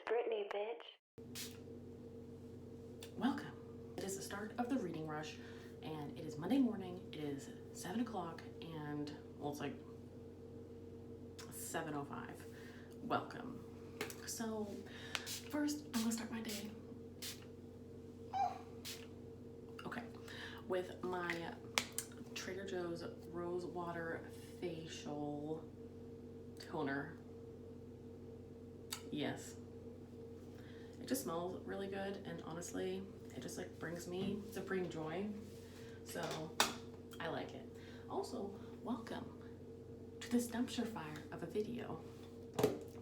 Brittney, bitch. Welcome. It is the start of the reading rush, and it is Monday morning. It is 7 o'clock, and well, it's like 7:05. Welcome. So, first, I'm gonna start my day. Okay, with my Trader Joe's Rose Water Facial Toner. Yes. It just smells really good, and honestly, it just like brings me supreme joy. So I like it. Also, welcome to this dumpster fire of a video,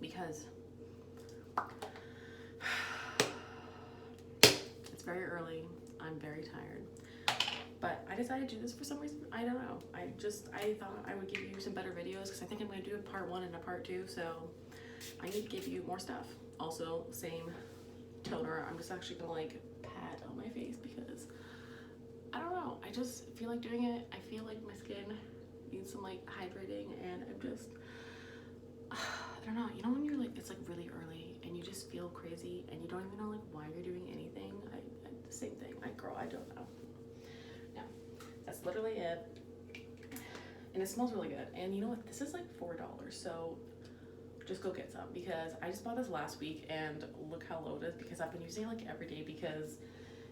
because it's very early. I'm very tired, but I decided to do this for some reason. I don't know. I thought I would give you some better videos because I think I'm going to do a part 1 and a part 2. So I need to give you more stuff. Also, same toner. I'm just actually gonna like pat on my face because I don't know, I just feel like doing it. I feel like my skin needs some like hydrating, and I'm just I don't know, you know when you're like, it's like really early and you just feel crazy and you don't even know like why you're doing anything. I the same thing. Like, girl, I don't know. No, that's literally it, and it smells really good. And you know what, this is like $4, so just go get some, because I just bought this last week and look how low it is, because I've been using it like every day because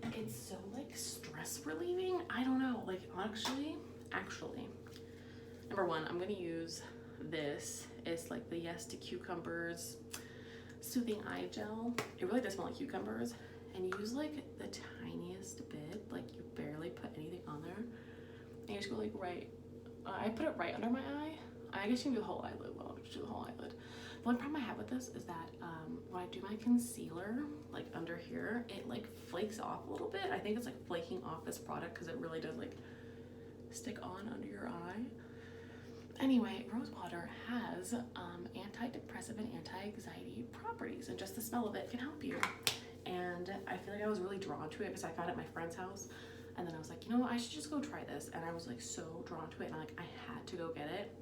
it's so like stress relieving. I don't know, like actually, number one, I'm gonna use this. It's like the Yes to Cucumbers Soothing Eye Gel. It really does smell like cucumbers, and you use like the tiniest bit, like you barely put anything on there, and you just go like right, I put it right under my eye. I guess you can do the whole eyelid. Well, I'll just do the whole eyelid. The only problem I have with this is that when I do my concealer, like under here, it like flakes off a little bit. I think it's like flaking off this product because it really does like stick on under your eye. Anyway, rose water has antidepressive and anti-anxiety properties, and just the smell of it can help you. And I feel like I was really drawn to it because I found it at my friend's house, and then I was like, you know what, I should just go try this. And I was like so drawn to it, and I had to go get it.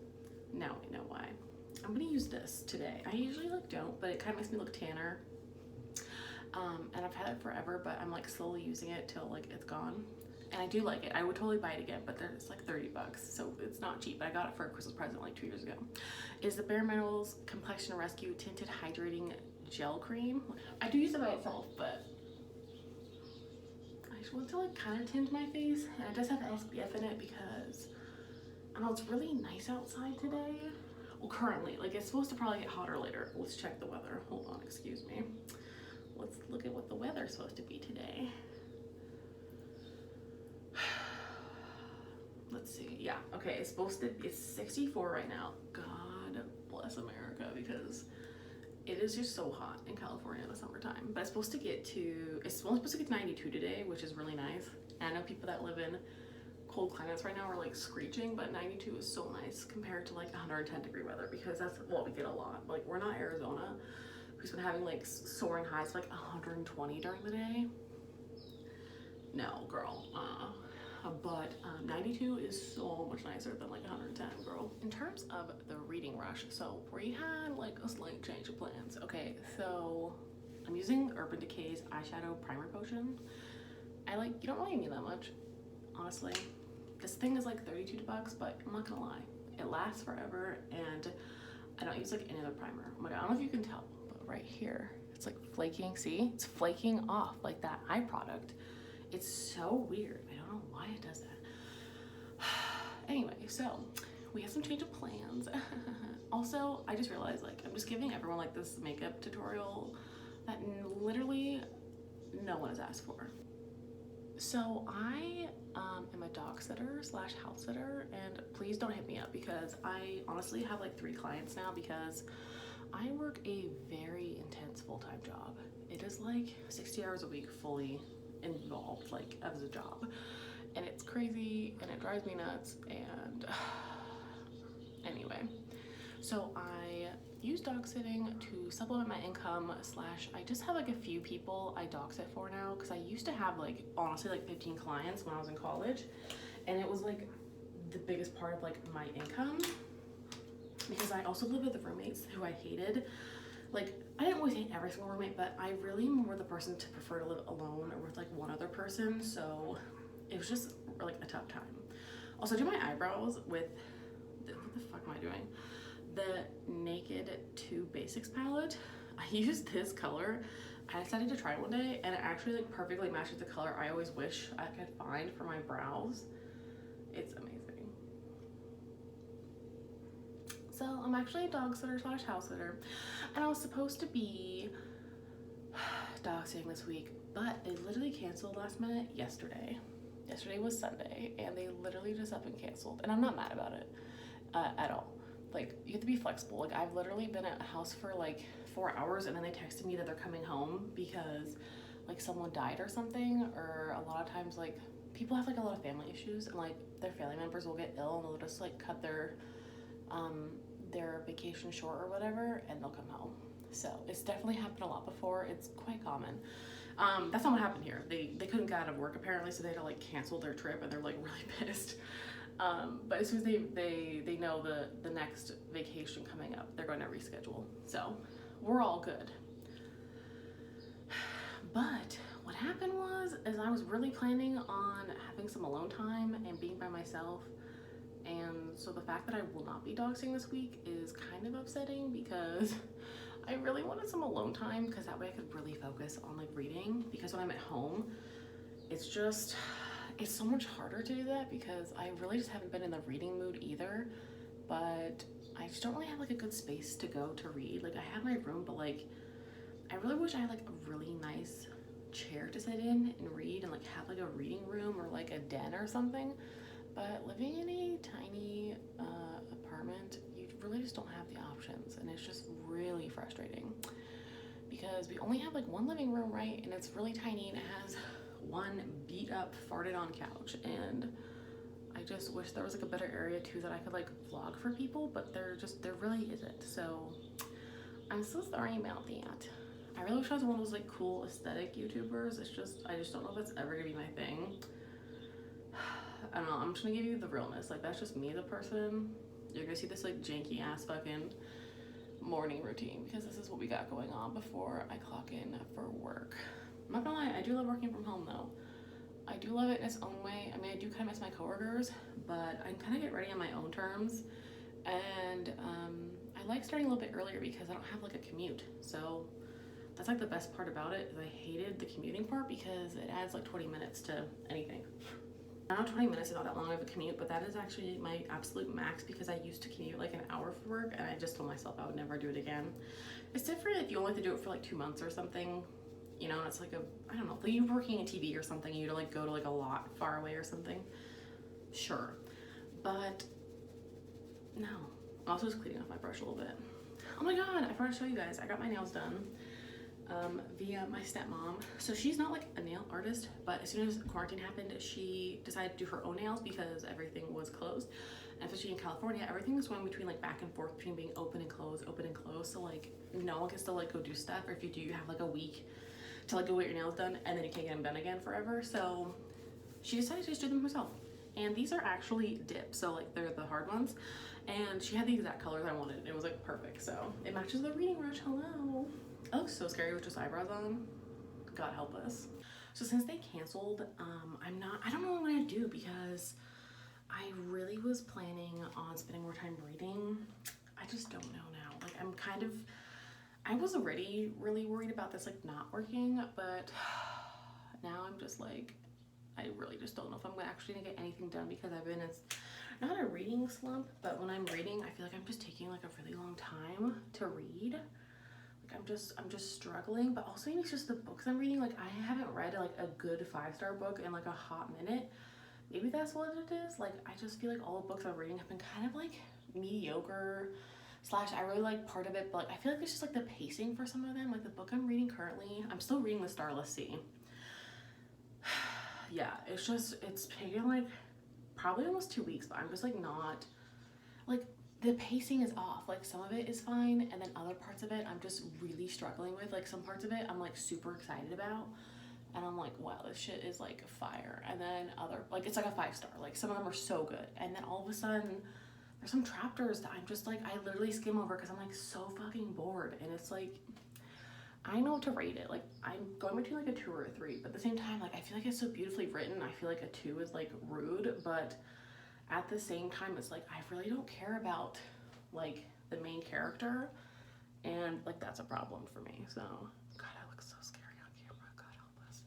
Now I know why. I'm gonna use this today. I usually like don't, but it kind of makes me look tanner. And I've had it forever, but I'm like slowly using it till like it's gone. And I do like it. I would totally buy it again, but it's like $30, so it's not cheap. But I got it for a Christmas present like 2 years ago. Is the Bare Minerals Complexion Rescue Tinted Hydrating Gel Cream. I do use it by itself, but I just want to like kind of tint my face, and it does have SPF in it because I know it's really nice outside today. Well, currently, like it's supposed to probably get hotter later. Let's check the weather. Hold on, excuse me. Let's look at what the weather's supposed to be today. Let's see. Yeah, okay, it's 64 right now. God bless America, because it is just so hot in California in the summertime. But it's only supposed to get 92 today, which is really nice. And I know people that live in cold climates right now are like screeching, but 92 is so nice compared to like 110-degree weather, because that's what we get a lot. Like, we're not Arizona, who's been having like soaring highs like 120 during the day. No, girl. But 92 is so much nicer than like 110, girl. In terms of the reading rush, so we had like a slight change of plans. Okay, so I'm using Urban Decay's eyeshadow primer potion. You don't really need that much, honestly. This thing is like $32, but I'm not gonna lie, it lasts forever, and I don't use like any other primer. Oh my God, I don't know if you can tell, but right here, it's like flaking. See, it's flaking off like that eye product. It's so weird. I don't know why it does that. Anyway, so we have some change of plans. Also, I just realized like I'm just giving everyone like this makeup tutorial that literally no one has asked for. So I am a dog sitter / house sitter, and please don't hit me up, because I honestly have like 3 clients now, because I work a very intense full-time job. It is like 60 hours a week fully involved, like as a job, and it's crazy and it drives me nuts. And anyway, so I use dog sitting to supplement my income / I just have like a few people I dog sit for now, because I used to have like honestly like 15 clients when I was in college, and it was like the biggest part of like my income, because I also lived with the roommates who I hated. like, I didn't always hate every single roommate, but I really am more the person to prefer to live alone or with like one other person, so it was just like a tough time. Also, I do my eyebrows with, what the fuck am I doing? The Naked 2 Basics palette. I used this color. I decided to try it one day, and it actually like perfectly matches the color I always wish I could find for my brows. It's amazing. So I'm actually a dog sitter slash house sitter, and I was supposed to be dog sitting this week, but they literally canceled last minute yesterday. Yesterday was Sunday, and they literally just up and canceled, and I'm not mad about it at all. Like, you have to be flexible. Like, I've literally been at a house for like 4 hours, and then they texted me that they're coming home because like someone died or something, or a lot of times like people have like a lot of family issues, and like their family members will get ill and they'll just like cut their vacation short or whatever, and they'll come home. So it's definitely happened a lot before. It's quite common. That's not what happened here. They couldn't get out of work apparently, so they had to like cancel their trip, and they're like really pissed. But as soon as they know the next vacation coming up, they're going to reschedule. So we're all good. But what happened is I was really planning on having some alone time and being by myself. And so the fact that I will not be dog sitting this week is kind of upsetting, because I really wanted some alone time, because that way I could really focus on like reading, because when I'm at home, it's so much harder to do that, because I really just haven't been in the reading mood either. But I just don't really have like a good space to go to read. Like, I have my room, but like I really wish I had like a really nice chair to sit in and read, and like have like a reading room or like a den or something. But living in a tiny apartment, you really just don't have the options, and it's just really frustrating, because we only have like one living room, right? And it's really tiny, and it has one beat up, farted on couch, and I just wish there was like a better area too that I could like vlog for people, but there really isn't. So I'm so sorry about that. I really wish I was one of those like cool aesthetic YouTubers. I just don't know if it's ever gonna be my thing. I don't know, I'm just gonna give you the realness. Like, that's just me as a person. You're gonna see this like janky ass fucking morning routine, because this is what we got going on before I clock in for work. I'm not gonna lie, I do love working from home though. I do love it in its own way. I mean, I do kind of miss my coworkers, but I can kind of get ready on my own terms. And I like starting a little bit earlier because I don't have like a commute. So that's like the best part about it, is I hated the commuting part, because it adds like 20 minutes to anything. I know 20 minutes is not that long of a commute, but that is actually my absolute max, because I used to commute like an hour for work, and I just told myself I would never do it again. It's different if you only have to do it for like 2 months or something, you know, it's like I don't know, like you're working in TV or something, you to like go to like a lot far away or something, sure. But no, I'm also just cleaning off my brush a little bit. Oh my god, I forgot to show you guys, I got my nails done via my stepmom. So she's not like a nail artist, but as soon as quarantine happened, she decided to do her own nails because everything was closed. And especially in California, everything was going between like back and forth between being open and closed, open and closed. So like no one can still like go do stuff, or if you do, you have like a week to like go get your nails done, and then you can't get them done again forever. So she decided to just do them herself. And these are actually dips, so like they're the hard ones. And she had the exact colors I wanted. It was like perfect. So it matches the reading rush. Hello. Oh, so scary with just eyebrows on. God help us. So since they canceled, I don't know what I'm gonna do, because I really was planning on spending more time reading. I just don't know now. Like I was already really worried about this like not working, but now I'm just like, I really just don't know if I'm actually gonna get anything done, because I've been in not a reading slump, but when I'm reading, I feel like I'm just taking like a really long time to read. I'm just struggling, but also it's just the books I'm reading. Like, I haven't read like a good 5-star book in like a hot minute. Maybe that's what it is. Like, I just feel like all the books I'm reading have been kind of like mediocre / I really like part of it, but like I feel like it's just like the pacing for some of them. Like the book I'm reading currently, I'm still reading The Starless Sea. Yeah, it's taken like probably almost 2 weeks, but I'm just like not like, the pacing is off. Like some of it is fine, and then other parts of it I'm just really struggling with. Like some parts of it I'm like super excited about, and I'm like, wow, this shit is like fire. And then other, like it's like a 5-star. Like some of them are so good, and then all of a sudden there's some chapters that I'm just like, I literally skim over because I'm like so fucking bored. And it's like, I know to rate it. Like, I'm going between like a 2 or a 3, but at the same time, like, I feel like it's so beautifully written. I feel like a 2 is like rude, but at the same time, it's like, I really don't care about like the main character, and like that's a problem for me. So, God, I look so scary on camera. God help us.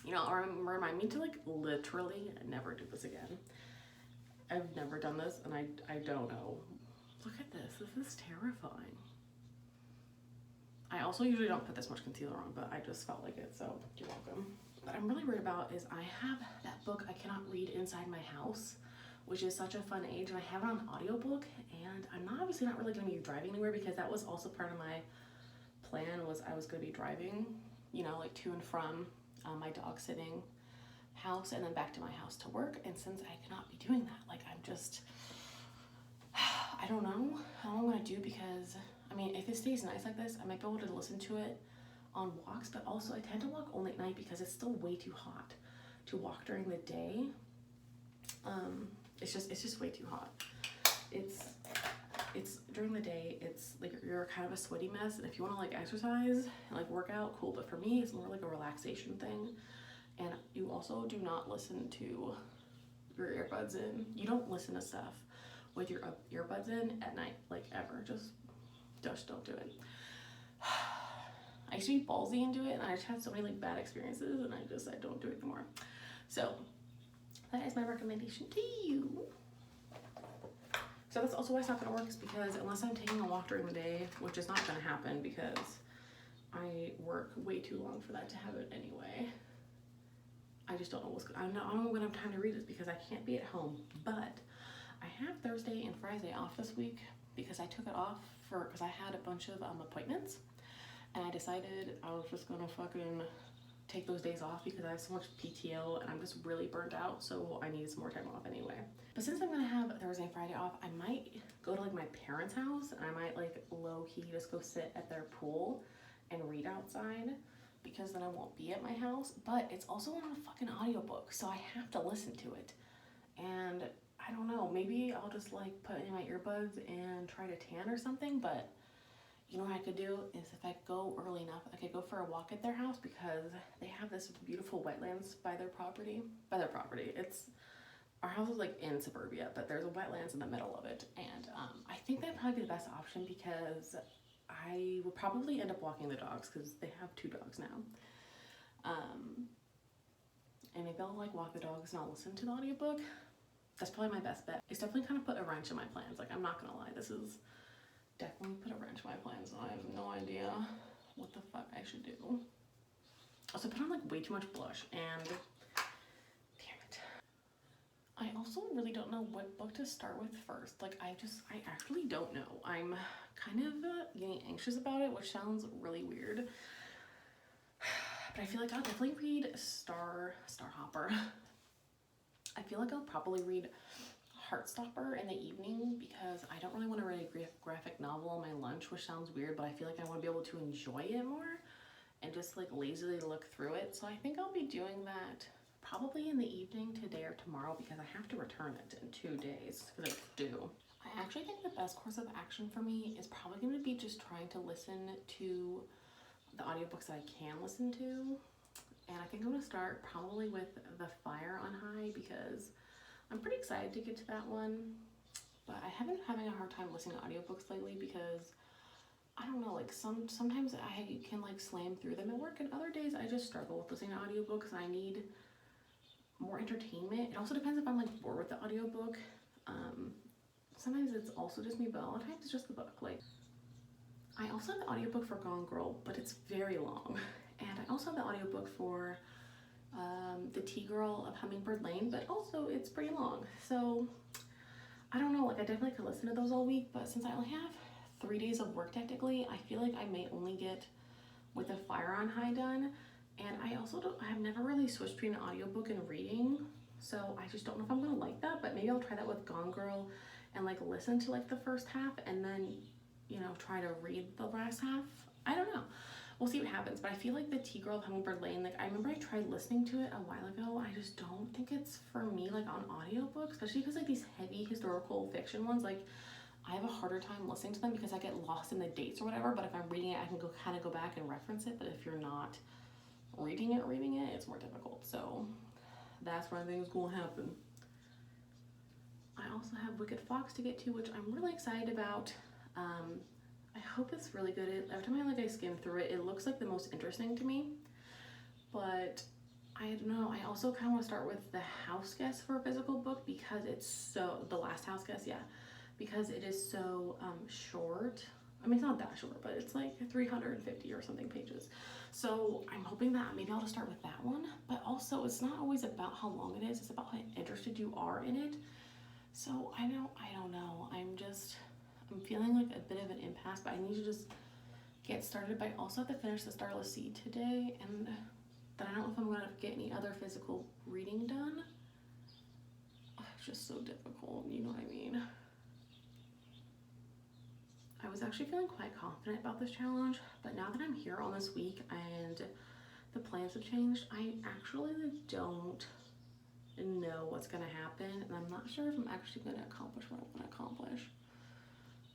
You know, remind me to like literally never do this again. I've never done this, and I don't know. Look at this. This is terrifying. I also usually don't put this much concealer on, but I just felt like it, so you're welcome. What I'm really worried about is I have that book I cannot read inside my house, which is Such a Fun Age, and I have it on audiobook, and I'm obviously not really going to be driving anywhere because that was also part of my plan, was I was going to be driving, you know, like to and from my dog sitting house and then back to my house to work. And since I cannot be doing that, like, I'm just, I don't know how I'm going to do, because I mean, if it stays nice like this, I might be able to listen to it on walks, but also I tend to walk only at night because it's still way too hot to walk during the day. It's just way too hot. It's during the day, it's like you're kind of a sweaty mess, and if you want to like exercise and like work out, cool, but for me it's more like a relaxation thing. And you also do not listen to your earbuds in. You don't listen to stuff with your earbuds in at night, like, ever. Just don't do it. I used to be ballsy and do it, and I just had so many like bad experiences, and I don't do it anymore. So that is my recommendation to you. So that's also why it's not gonna work, is because unless I'm taking a walk during the day, which is not gonna happen because I work way too long for that to have it anyway. I just don't know what's good. I don't know when I have time to read this because I can't be at home. But I have Thursday and Friday off this week because I took it off because I had a bunch of appointments, and I decided I was just gonna fucking take those days off because I have so much PTO and I'm just really burnt out, so I needed some more time off anyway. But since I'm gonna have Thursday and Friday off, I might go to like my parents' house, and I might like low-key just go sit at their pool and read outside, because then I won't be at my house. But it's also on a fucking audiobook, so I have to listen to it. And I don't know, maybe I'll just like put in my earbuds and try to tan or something. But you know what I could do is, if I go early enough, I could go for a walk at their house, because they have this beautiful wetlands by their property. Our house is like in suburbia, but there's a wetlands in the middle of it. And I think that'd probably be the best option, because I would probably end up walking the dogs because they have 2 dogs now. And maybe I'll like walk the dogs and I'll listen to the audiobook. That's probably my best bet. It's definitely kind of put a wrench in my plans. Like, I'm not gonna lie, this is definitely put a wrench in my plans. I have no idea what the fuck I should do. Also put on like way too much blush, and damn it. I also really don't know what book to start with first. Like, I actually don't know. I'm kind of getting anxious about it, which sounds really weird. But I feel like I'll definitely read Starhopper. I feel like I'll probably read Heartstopper in the evening, because I don't really want to read a graphic novel on my lunch, which sounds weird, but I feel like I want to be able to enjoy it more and just like lazily look through it. So I think I'll be doing that probably in the evening today or tomorrow, because I have to return it in 2 days because it's due. I actually think the best course of action for me is probably going to be just trying to listen to the audiobooks that I can listen to. And I think I'm going to start probably with The Fire on High, because I'm pretty excited to get to that one. But I have been having a hard time listening to audiobooks lately, because I don't know, like sometimes I can like slam through them at work, and other days I just struggle with listening to audiobooks. I need more entertainment. It also depends if I'm like bored with the audiobook. Sometimes it's also just me, but a lot of times it's just the book. Like, I also have the audiobook for Gone Girl, but it's very long. And I also have the audiobook for The Tea Girl of Hummingbird Lane, but also it's pretty long. So I don't know, like, I definitely could listen to those all week, but since I only have 3 days of work technically, I feel like I may only get With a Fire on High done. And I have never really switched between an audiobook and reading, so I just don't know if I'm gonna like that. But maybe I'll try that with Gone Girl and like listen to like the first half, and then, you know, try to read the last half. I don't know. we'll see what happens. But I feel like the Tea-Girl of Hummingbird Lane, like I remember I tried listening to it a while ago. I just don't think it's for me, like on audiobook, especially because like these heavy historical fiction ones, like I have a harder time listening to them because I get lost in the dates or whatever. But if I'm reading it, I can go back and reference it. But if you're not reading it, it's more difficult. So that's what I think is going to happen. I also have Wicked Fox to get to, which I'm really excited about. I hope it's really good. Every time I skim through it, it looks like the most interesting to me. But I don't know. I also kind of want to start with The House Guest for a physical book because it's so, The Last House Guest, yeah, because it is so short. I mean, it's not that short, but it's like 350 or something pages. So I'm hoping that maybe I'll just start with that one. But also, it's not always about how long it is. It's about how interested you are in it. So I don't know. I'm feeling like a bit of an impasse, but I need to just get started. But I also have to finish the Starless Sea today, and then I don't know if I'm going to get any other physical reading done. It's just so difficult, you know what I mean? I was actually feeling quite confident about this challenge, but now that I'm here on this week and the plans have changed, I actually don't know what's going to happen, and I'm not sure if I'm actually going to accomplish what I want to accomplish,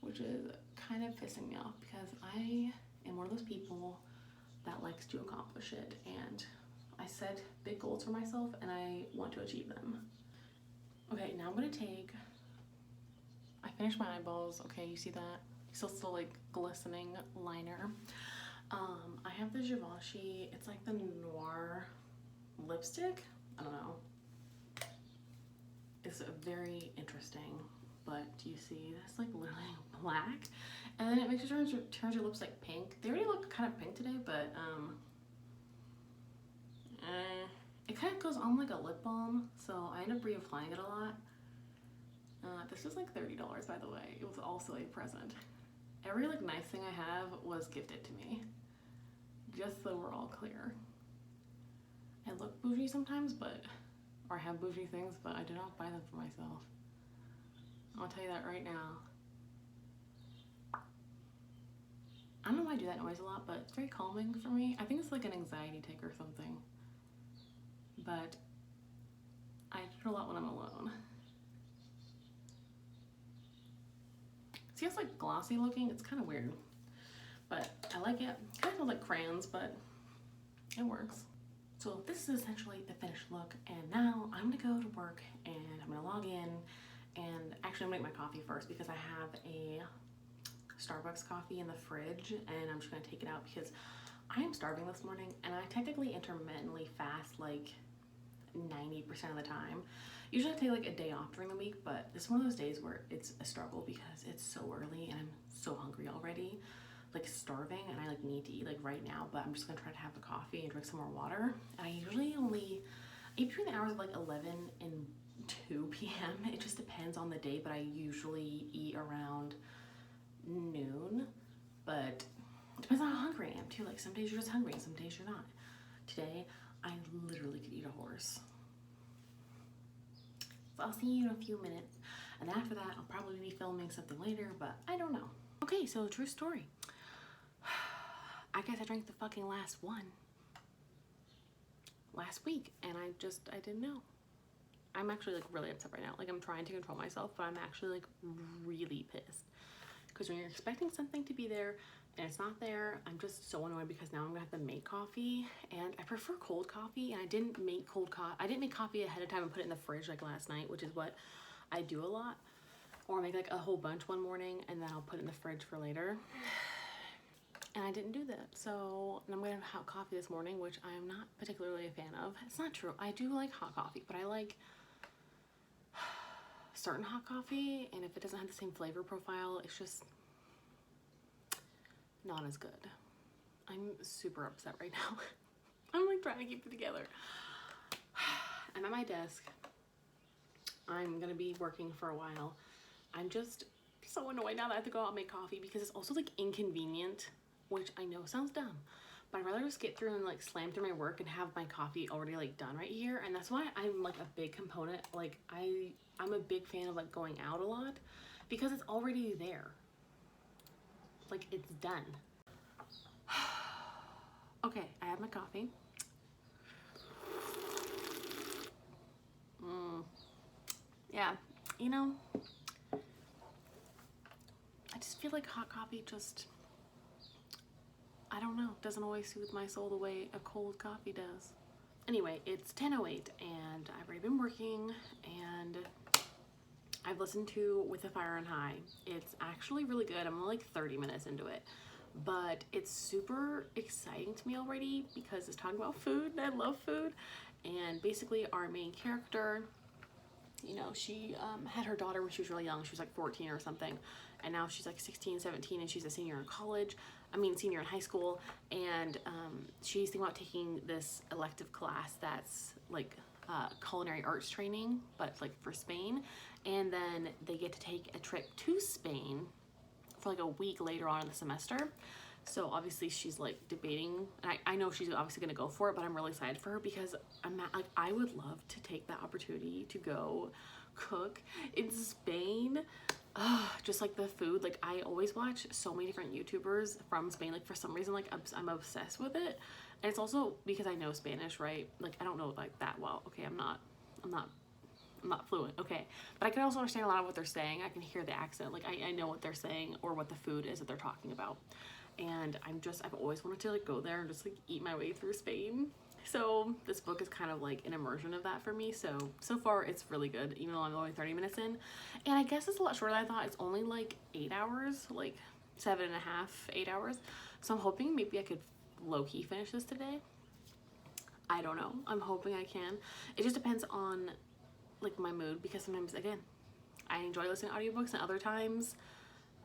which is kind of pissing me off because I am one of those people that likes to accomplish it, and I set big goals for myself and I want to achieve them. Okay, now I'm going to I finished my eyeballs. Okay, you see that? Still like glistening liner. I have the Givenchy, it's like the Noir lipstick. I don't know. It's very interesting, but do you see that's like literally black, and then it makes you turns your lips like pink. They already look kind of pink today, but it kind of goes on like a lip balm, so I end up reapplying it a lot. This was like $30, by the way. It was also a present. Every like nice thing I have was gifted to me, just so we're all clear. I look bougie sometimes, or I have bougie things, but I do not buy them for myself. I'll tell you that right now. I don't know why I do that noise a lot, but it's very calming for me. I think it's like an anxiety tick or something. But I do it a lot when I'm alone. See, it's like glossy looking. It's kind of weird, but I like it. It kind of feels like crayons, but it works. So this is essentially the finished look, and now I'm gonna go to work and I'm gonna log in, and actually I'm gonna make my coffee first because I have a Starbucks coffee in the fridge, and I'm just gonna take it out because I am starving this morning, and I technically intermittently fast like 90% of the time. Usually I take like a day off during the week, but this is one of those days where it's a struggle because it's so early and I'm so hungry already, like starving, and I like need to eat like right now, but I'm just gonna try to have a coffee and drink some more water. And I usually only eat between the hours of like 11 and 2 p.m. It just depends on the day, but I usually eat around noon, but it depends on how hungry I am too. Like some days you're just hungry and some days you're not. Today, I literally could eat a horse. So I'll see you in a few minutes, and then after that I'll probably be filming something later, but I don't know. Okay, so true story. I guess I drank the fucking last one last week, and I didn't know. I'm actually like really upset right now. Like I'm trying to control myself, but I'm actually like really pissed. Because when you're expecting something to be there and it's not there, I'm just so annoyed because now I'm gonna have to make coffee, and I prefer cold coffee, and I didn't make coffee ahead of time and put it in the fridge like last night, which is what I do a lot. Or make like a whole bunch one morning and then I'll put it in the fridge for later. And I didn't do that, so I'm gonna have hot coffee this morning, which I am not particularly a fan of. It's not true, I do like hot coffee, but I like certain hot coffee, and if it doesn't have the same flavor profile, it's just not as good. I'm super upset right now. I'm like trying to keep it together. I'm at my desk. I'm gonna be working for a while. I'm just so annoyed now that I have to go out and make coffee because it's also like inconvenient, which I know sounds dumb, but I'd rather just get through and like slam through my work and have my coffee already like done right here. And that's why I'm like a big component, like I'm a big fan of like going out a lot because it's already there. Like it's done. Okay, I have my coffee. Yeah, you know, I just feel like hot coffee just, I don't know, doesn't always soothe my soul the way a cold coffee does. Anyway, it's 10:08 and I've already been working and I've listened to With a Fire on High. It's actually really good. I'm only like 30 minutes into it, but it's super exciting to me already because it's talking about food and I love food. And basically our main character, you know, she had her daughter when she was really young. She was like 14 or something. And now she's like 16, 17 and she's a senior in college. Senior in high school. And she's thinking about taking this elective class that's like culinary arts training, but like for Spain. And then they get to take a trip to Spain for like a week later on in the semester. So obviously she's like debating, and I know she's obviously gonna go for it, but I'm really excited for her because I would love to take that opportunity to go cook in Spain. Just like the food, like I always watch so many different YouTubers from Spain, like for some reason, like I'm obsessed with it. And it's also because I know Spanish, right? Like I don't know like that well. Okay, I'm not fluent, okay, but I can also understand a lot of what they're saying. I can hear the accent, like I know what they're saying or what the food is that they're talking about. And I've always wanted to like go there and just like eat my way through Spain. So this book is kind of like an immersion of that for me. So far it's really good, even though I'm only 30 minutes in. And I guess it's a lot shorter than I thought. It's only like 8 hours, like 7.5, 8 hours. So I'm hoping maybe I could low-key finish this today. I don't know. I'm hoping I can. It just depends on like my mood, because sometimes, again, I enjoy listening to audiobooks and other times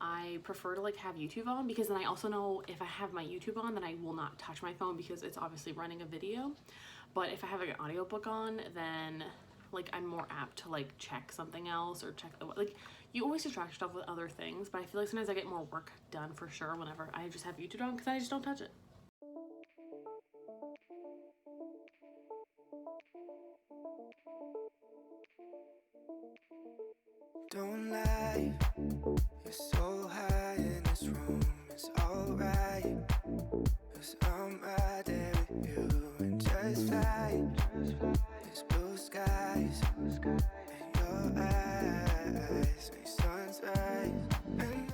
I prefer to like have YouTube on, because then I also know if I have my YouTube on, then I will not touch my phone because it's obviously running a video. But if I have like an audiobook on, then like I'm more apt to like check something else or check the, like you always distract yourself with other things, but I feel like sometimes I get more work done for sure whenever I just have YouTube on, because I just don't touch it. Don't lie, you're so high in this room, it's alright, 'cause I'm right there with you, and just fly, there's blue skies, and your eyes make sunrise.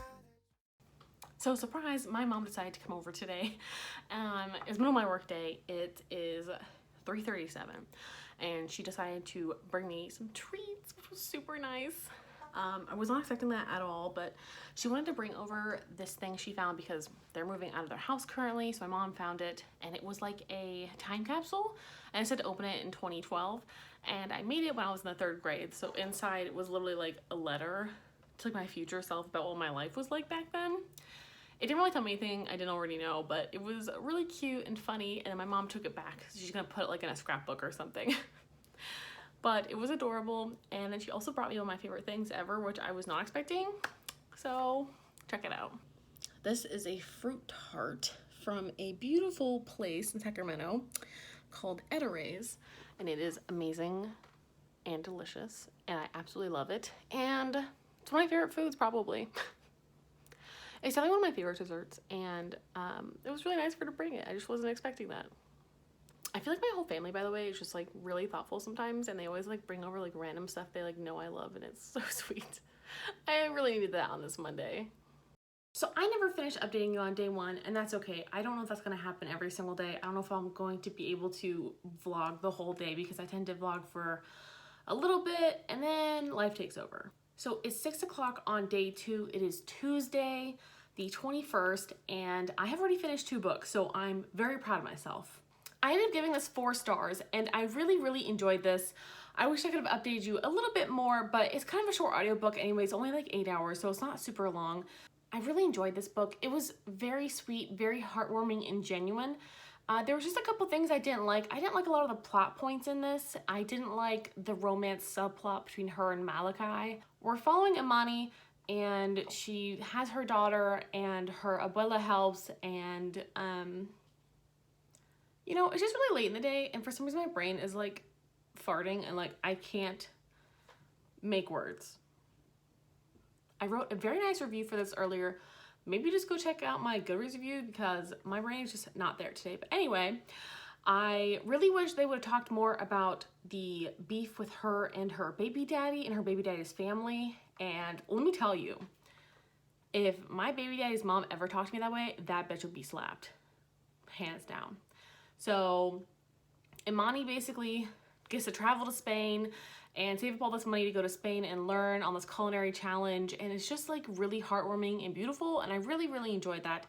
So surprise, my mom decided to come over today. It's middle of my work day. It is 3:37 and she decided to bring me some treats, which was super nice. I was not expecting that at all, but she wanted to bring over this thing she found because they're moving out of their house currently. So my mom found it and it was like a time capsule and it said to open it in 2012. And I made it when I was in the 3rd grade. So inside it was literally like a letter to like my future self about what my life was like back then. It didn't really tell me anything I didn't already know, but it was really cute and funny. And then my mom took it back. She's gonna put it like in a scrapbook or something. But it was adorable. And then she also brought me one of my favorite things ever, which I was not expecting. So check it out. This is a fruit tart from a beautiful place in Sacramento called Edorays. And it is amazing and delicious. And I absolutely love it. And it's one of my favorite foods, probably. It's definitely one of my favorite desserts. And it was really nice for her to bring it. I just wasn't expecting that. I feel like my whole family, by the way, is just like really thoughtful sometimes, and they always like bring over like random stuff they like know I love, and it's so sweet. I really needed that on this Monday. So I never finished updating you on day 1, and that's okay. I don't know if that's gonna happen every single day. I don't know if I'm going to be able to vlog the whole day because I tend to vlog for a little bit and then life takes over. So it's 6 o'clock on day 2. It is Tuesday, the 21st, and I have already finished 2 books, so I'm very proud of myself. I ended up giving this 4 stars, and I really enjoyed this. I wish I could have updated you a little bit more, but it's kind of a short audiobook anyway. It's only like 8 hours, so it's not super long. I really enjoyed this book. It was very sweet, very heartwarming and genuine. There was just a couple things I didn't like. I didn't like a lot of the plot points in this. I didn't like the romance subplot between her and Malachi. We're following Imani, and she has her daughter, and her abuela helps, and you know, it's just really late in the day, and for some reason my brain is like farting and like I can't make words. I wrote a very nice review for this earlier, maybe just go check out my Goodreads review because my brain is just not there today. But anyway, I really wish they would have talked more about the beef with her and her baby daddy and her baby daddy's family. And let me tell you, if my baby daddy's mom ever talked to me that way, that bitch would be slapped. Hands down. So Imani basically gets to travel to Spain and save up all this money to go to Spain and learn on this culinary challenge. And it's just like really heartwarming and beautiful. And I really, really enjoyed that.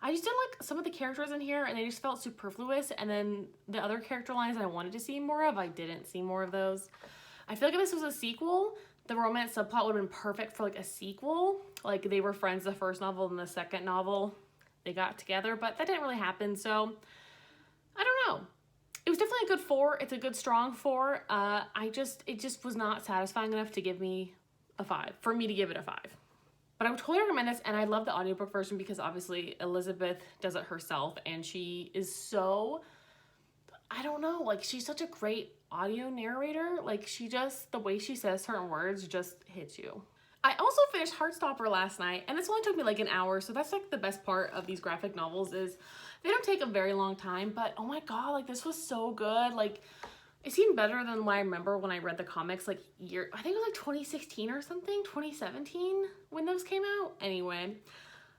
I just didn't like some of the characters in here and they just felt superfluous. And then the other character lines I wanted to see more of, I didn't see more of those. I feel like if this was a sequel, the romance subplot would have been perfect for like a sequel. Like they were friends the first novel and the second novel they got together, but that didn't really happen. So I don't know. It was definitely a good 4. It's a good strong 4. It just was not satisfying enough to give me a 5, for me to give it a 5. But I would totally recommend this, and I love the audiobook version because obviously Elizabeth does it herself, and she is so, I don't know, like she's such a great audio narrator. Like she just, the way she says certain words just hits you. I also finished Heartstopper last night, and this only took me like an hour, so that's like the best part of these graphic novels is they don't take a very long time, but oh my god, like this was so good. Like it seemed better than what I remember when I read the comics like I think it was like 2016 or something, 2017 when those came out. Anyway,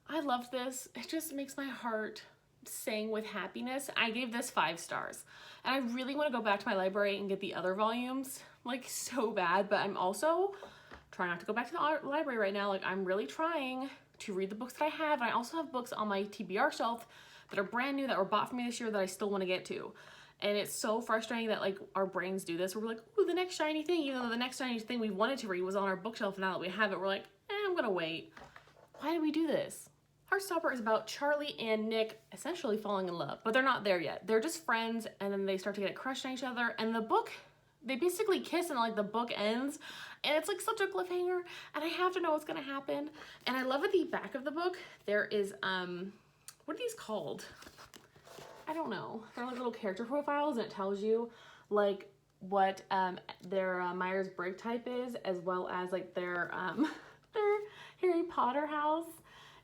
I loved this. It just makes my heart sing with happiness. I gave this 5 stars, and I really want to go back to my library and get the other volumes like so bad, but I'm also trying not to go back to the library right now. Like I'm really trying to read the books that I have, and I also have books on my TBR shelf that are brand new that were bought for me this year that I still want to get to. And it's so frustrating that like our brains do this. We're like, ooh, the next shiny thing, even though the next shiny thing we wanted to read was on our bookshelf, and now that we have it, we're like, I'm gonna wait. Why do we do this? Heartstopper is about Charlie and Nick essentially falling in love, but they're not there yet. They're just friends, and then they start to get a crush on each other, and the book, they basically kiss and like the book ends, and it's like such a cliffhanger, and I have to know what's gonna happen. And I love at the back of the book, there is, what are these called? I don't know. They're like little character profiles, and it tells you like what their Myers-Briggs type is, as well as like their Harry Potter house.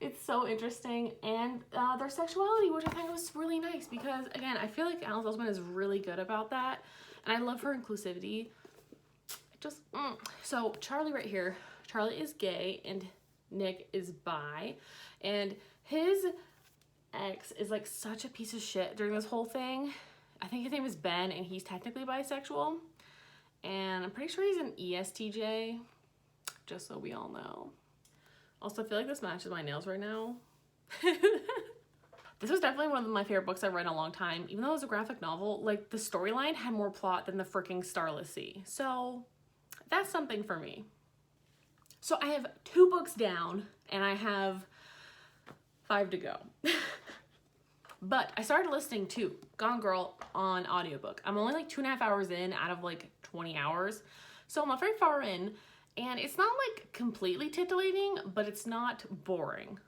It's so interesting, and their sexuality, which I think was really nice because again, I feel like Alice Oseman is really good about that, and I love her inclusivity. Just so Charlie right here, Charlie is gay and Nick is bi, and his ex is like such a piece of shit during this whole thing. I think his name is Ben, and he's technically bisexual, and I'm pretty sure he's an ESTJ, just so we all know. Also, I feel like this matches my nails right now. This was definitely one of my favorite books I've read in a long time. Even though it was a graphic novel, like the storyline had more plot than the freaking Starless Sea. So that's something for me. So I have 2 books down, and I have 5 to go. But I started listening to Gone Girl on audiobook. I'm only like 2.5 hours in out of like 20 hours. So I'm not very far in, and it's not like completely titillating, but it's not boring.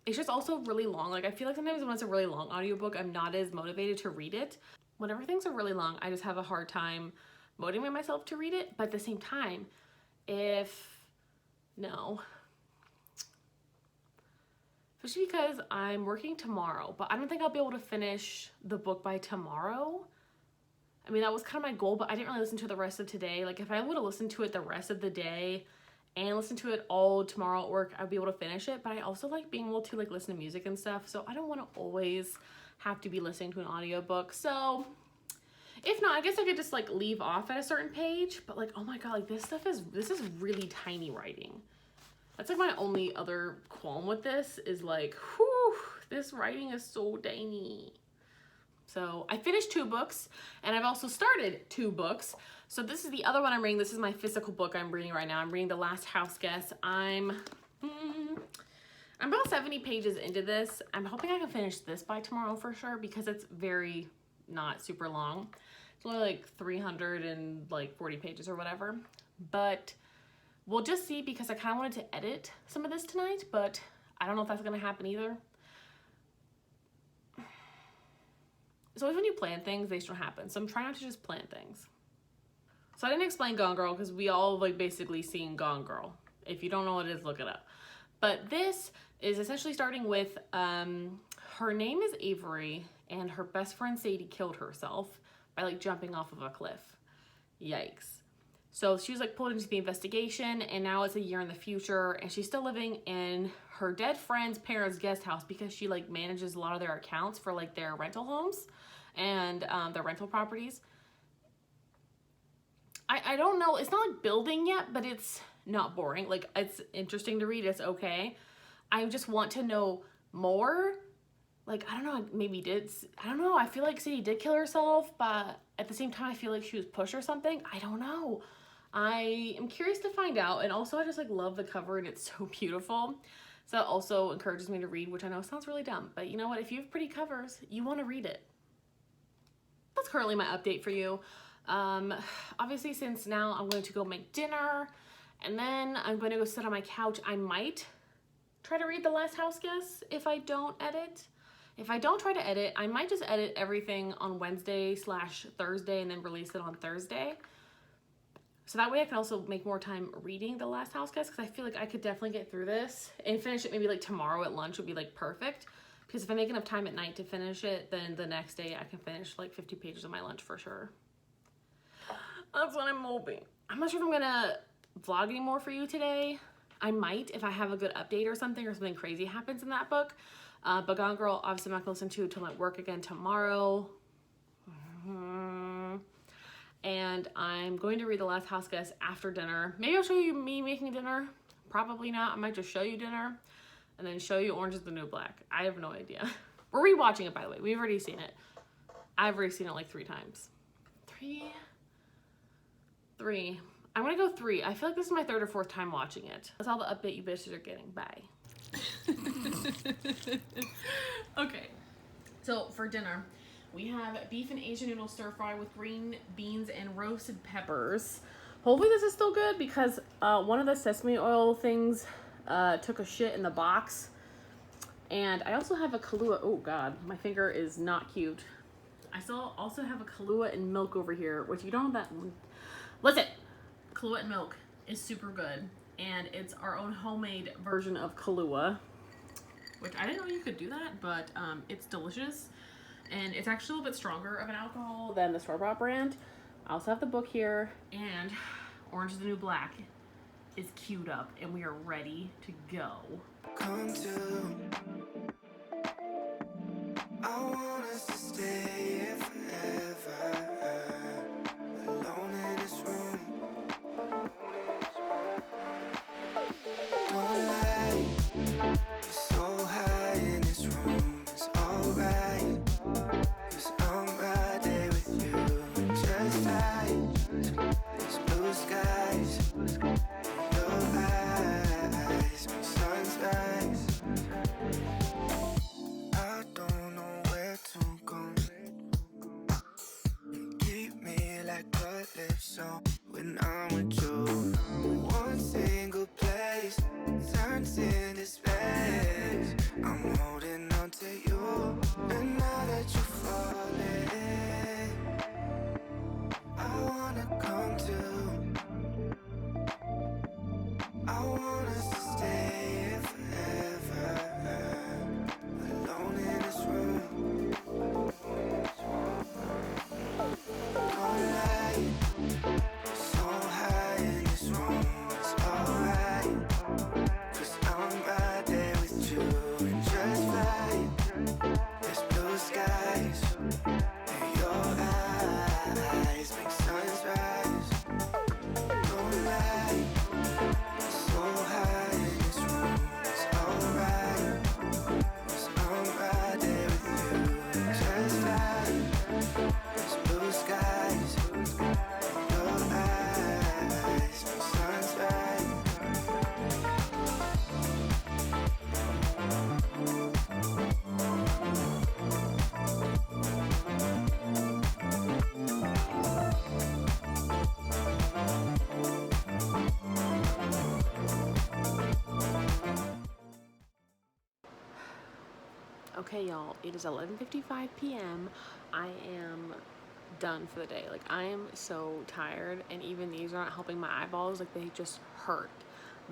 It's just also really long. Like I feel like sometimes when it's a really long audiobook, I'm not as motivated to read it. Whenever things are really long, I just have a hard time motivating myself to read it. But at the same time, especially because I'm working tomorrow, but I don't think I'll be able to finish the book by tomorrow. I mean, that was kind of my goal, but I didn't really listen to it the rest of today. Like if I would have listened to it the rest of the day and listen to it all tomorrow at work, I'd be able to finish it. But I also like being able to like listen to music and stuff, so I don't want to always have to be listening to an audiobook. So if not, I guess I could just like leave off at a certain page. But like, oh my god, like this is really tiny writing. That's like my only other qualm with this is like, whew, this writing is so tiny. So I finished 2 books, and I've also started 2 books. So this is the other one I'm reading. This is my physical book I'm reading right now. I'm reading The Last House Guest. I'm about 70 pages into this. I'm hoping I can finish this by tomorrow for sure because it's very not super long. It's only like 340 pages or whatever. But we'll just see because I kind of wanted to edit some of this tonight, but I don't know if that's going to happen either. So when you plan things, they don't happen. So I'm trying not to just plan things. So I didn't explain Gone Girl because we all like basically seen Gone Girl. If you don't know what it is, look it up. But this is essentially starting with, her name is Avery, and her best friend Sadie killed herself by like jumping off of a cliff. Yikes. So she was like pulled into the investigation, and now it's a year in the future, and she's still living in her dead friend's parents' guest house because she like manages a lot of their accounts for like their rental homes and their rental properties. I don't know, it's not like building yet, but it's not boring. Like, it's interesting to read, it's okay. I just want to know more. Like, I don't know, maybe I don't know, I feel like Sadie did kill herself, but at the same time I feel like she was pushed or something. I don't know. I am curious to find out, and also I just like love the cover and it's so beautiful. So that also encourages me to read, which I know sounds really dumb, but you know what, if you have pretty covers, you want to read it. That's currently my update for you. Obviously, since now I'm going to go make dinner, and then I'm going to go sit on my couch, I might try to read The Last House Guest if I don't edit. If I don't try to edit, I might just edit everything on Wednesday/Thursday and then release it on Thursday. So that way I can also make more time reading The Last House Guest, because I feel like I could definitely get through this and finish it maybe like tomorrow at lunch would be like perfect. Because if I make enough time at night to finish it, then the next day I can finish like 50 pages of my lunch for sure. That's what I'm hoping. I'm not sure if I'm gonna vlog anymore for you today. I might if I have a good update or something crazy happens in that book. But Gone Girl, obviously I'm not gonna listen to until I work again tomorrow. And I'm going to read The Last House Guest after dinner. Maybe I'll show you me making dinner. Probably not. I might just show you dinner and then show you Orange is the New Black. I have no idea. We're rewatching it, by the way. We've already seen it. I've already seen it like 3 times. Three. I'm gonna go 3. I feel like this is my 3rd or 4th time watching it. That's all the update you bitches are getting. Bye. Okay, so for dinner we have beef and Asian noodle stir fry with green beans and roasted peppers. Hopefully this is still good, because one of the sesame oil things took a shit in the box. And I also have a Kahlua. Oh god, my finger is not cute. I still also have a Kahlua and milk over here, which you don't know that. Listen, Kahlua and milk is super good, and it's our own homemade version of Kahlua, which I didn't know you could do that, but it's delicious, and it's actually a little bit stronger of an alcohol than the store-bought brand. I also have the book here, and Orange is the New Black is queued up, and we are ready to go. Come to. I want us to stay here forever. Alone in this room. Don't lie. You're so high in this room. It's alright. 'Cause I'm right there with you. And just like these blue skies. Your eyes make suns rise. I don't know where to go. You keep me like a lips on when I'm with you. One single place turns into space. I'm holding on to you, and now that you're falling, I wanna come to. I want us to stay here forever. Alone in this room. Don't lie. So high in this room. It's alright. 'Cause I'm right there with you. And just like there's blue skies. And your eyes make suns rise. Don't lie. So high in this room, it's alright. 'Cause I'm right there with you. Just like there's blue skies. Your eyes make suns rise. Okay, y'all, it is 11:55 p.m. I am done for the day. Like, I am so tired, and even these are not helping my eyeballs. Like, they just hurt.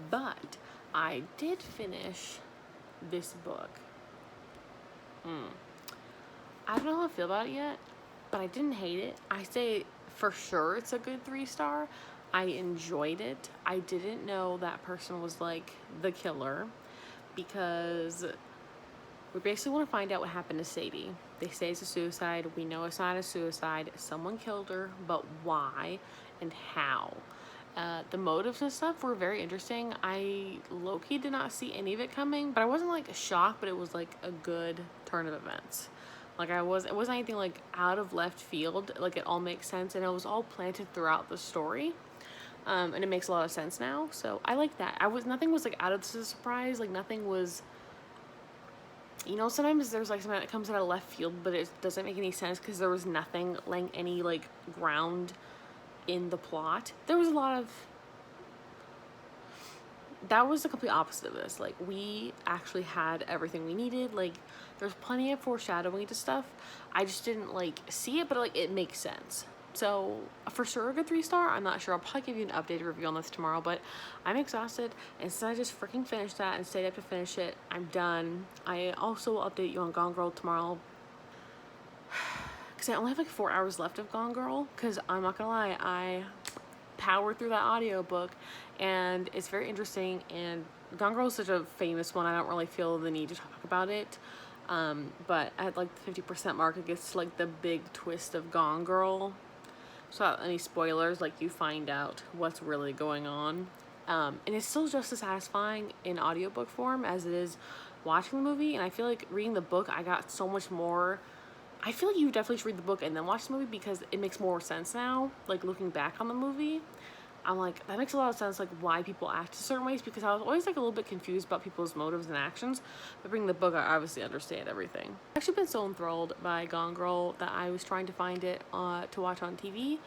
But I did finish this book. I don't know how I feel about it yet, but I didn't hate it. I say for sure it's a good 3-star. I enjoyed it. I didn't know that person was like the killer, because we basically want to find out what happened to Sadie. They say it's a suicide. We know it's not a suicide. Someone killed her, but why and how? The motives and stuff were very interesting. I low-key did not see any of it coming, but I wasn't like shocked, but it was like a good turn of events. Like it wasn't anything like out of left field. Like it all makes sense, and it was all planted throughout the story. And it makes a lot of sense now. So I like that. Nothing was like out of the surprise. Like nothing was, you know, sometimes there's like something that comes out of left field, but it doesn't make any sense because there was nothing laying any like ground in the plot. There was a lot of, that was the complete opposite of this. Like we actually had everything we needed. Like there's plenty of foreshadowing to stuff. I just didn't like see it, but like it makes sense. So for sure a good 3-star. I'm not sure. I'll probably give you an updated review on this tomorrow, but I'm exhausted, and since I just freaking finished that and stayed up to finish it, I'm done. I also will update you on Gone Girl tomorrow, because I only have like 4 hours left of Gone Girl, because I'm not gonna lie, I powered through that audiobook and it's very interesting, and Gone Girl is such a famous one, I don't really feel the need to talk about it. But at like the 50% mark, it gets to like the big twist of Gone Girl. So without any spoilers, like you find out what's really going on. And it's still just as satisfying in audiobook form as it is watching the movie. And I feel like reading the book, I got so much more. I feel like you definitely should read the book and then watch the movie, because it makes more sense now. Like looking back on the movie, I'm like, that makes a lot of sense, like why people act certain ways, because I was always like a little bit confused about people's motives and actions. But reading the book, I obviously understand everything. I've actually been so enthralled by Gone Girl that I was trying to find it to watch on TV,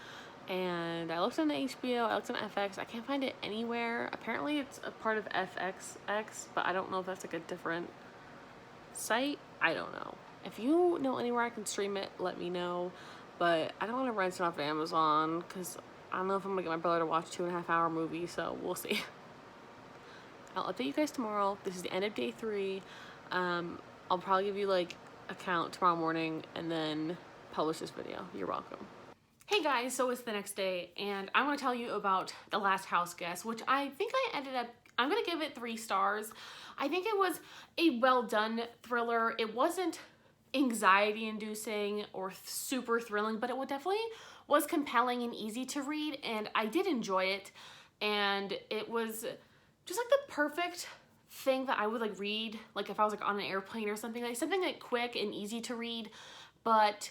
and I looked on HBO, I looked on FX, I can't find it anywhere. Apparently it's a part of FXX, but I don't know if that's like a different site. I don't know. If you know anywhere I can stream it, let me know. But I don't want to rent it off of Amazon, because I don't know if I'm gonna get my brother to watch a 2.5-hour movie, so we'll see. I'll update you guys tomorrow. This is the end of day 3. I'll probably give you like a count tomorrow morning and then publish this video. You're welcome. Hey guys, so it's the next day, and I want to tell you about The Last House Guest, which I think I'm gonna give it 3 stars. I think it was a well done thriller. It wasn't anxiety inducing or super thrilling, but it definitely was compelling and easy to read, and I did enjoy it. And it was just like the perfect thing that I would like read, like if I was like on an airplane or something like quick and easy to read, but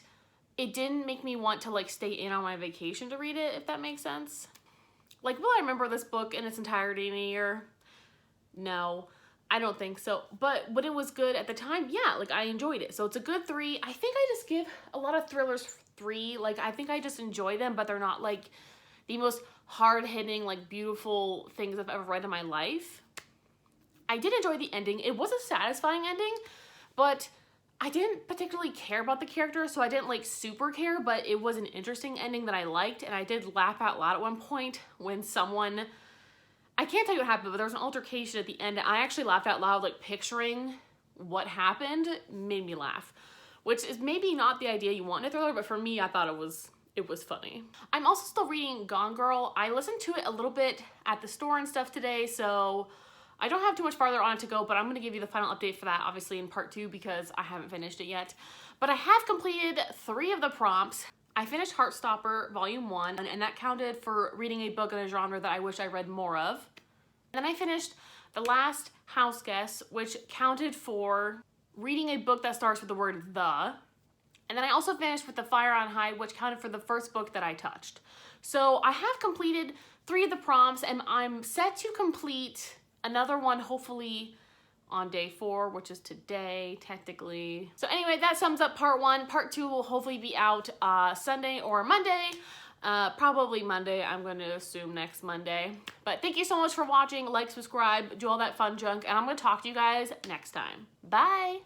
it didn't make me want to like stay in on my vacation to read it, if that makes sense. Like, will I remember this book in its entirety in a year? No, I don't think so. But it was good at the time. Yeah, like I enjoyed it. So it's a good 3. I think I just give a lot of thrillers 3. Like I think I just enjoy them, but they're not like the most hard-hitting, like beautiful things I've ever read in my life. I did enjoy the ending. It was a satisfying ending, but I didn't particularly care about the characters, so I didn't like super care, but it was an interesting ending that I liked, and I did laugh out loud at one point when someone, I can't tell you what happened, but there was an altercation at the end, and I actually laughed out loud, like picturing what happened made me laugh, which is maybe not the idea you want in a thriller, but for me, I thought it was funny. I'm also still reading Gone Girl. I listened to it a little bit at the store and stuff today, so I don't have too much farther on it to go, but I'm going to give you the final update for that, obviously, in part 2, because I haven't finished it yet. But I have completed 3 of the prompts. I finished Heartstopper Volume 1, and that counted for reading a book in a genre that I wish I read more of. And then I finished The Last House Guest, which counted for reading a book that starts with the word the. And then I also finished with The Fire on High, which counted for the first book that I touched. So I have completed 3 of the prompts, and I'm set to complete another one hopefully on day 4, which is today technically. So anyway, that sums up part 1. Part 2 will hopefully be out Sunday or Monday. Probably Monday, I'm going to assume next Monday. But thank you so much for watching. Like, subscribe, do all that fun junk, and I'm going to talk to you guys next time. Bye!